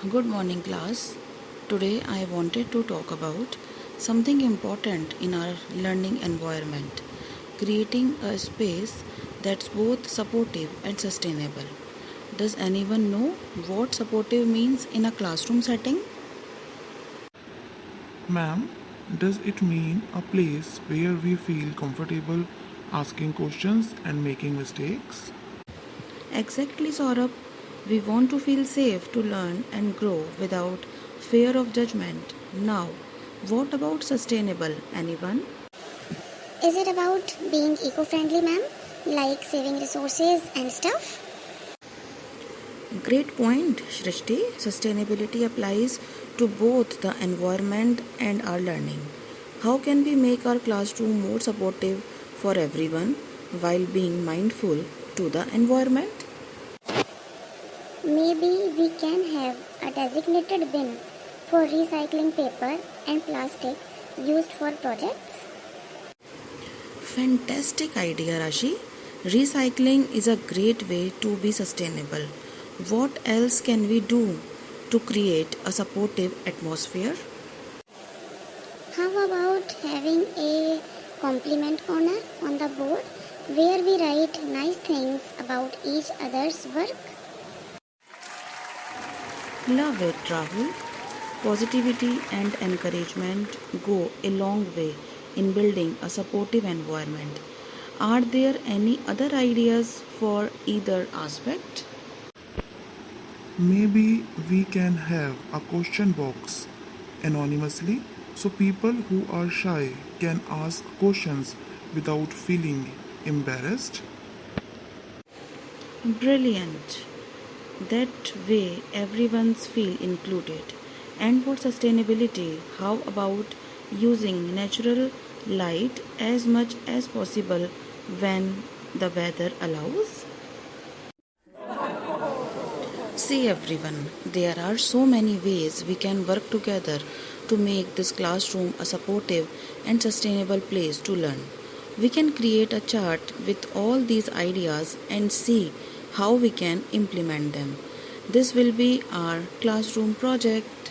Good morning, class. Today I wanted to talk about something important in our learning environment, creating a space that's both supportive and sustainable. Does anyone know what supportive means in a classroom setting? Ma'am, does it mean a place where we feel comfortable asking questions and making mistakes? Exactly, Saurabh. We want to feel safe to learn and grow without fear of judgment. Now, what about sustainable? Anyone? Is it about being eco-friendly, ma'am? Like saving resources and stuff? Great point, Shrishti. Sustainability applies to both the environment and our learning. How can we make our classroom more supportive for everyone while being mindful to the environment? Maybe we can have a designated bin for recycling paper and plastic used for projects. Fantastic idea, Rashi. Recycling is a great way to be sustainable. What else can we do to create a supportive atmosphere? How about having a compliment corner on the board where we write nice things about each other's work? Love it, Rahul. Positivity and encouragement go a long way in building a supportive environment. Are there any other ideas for either aspect? Maybe we can have a question box anonymously so people who are shy can ask questions without feeling embarrassed. Brilliant. That way everyone's feel included. And for sustainability, how about using natural light as much as possible when the weather allows? See everyone, there are so many ways we can work together to make this classroom a supportive and sustainable place to learn. We can create a chart with all these ideas and see how we can implement them. This will be our classroom project.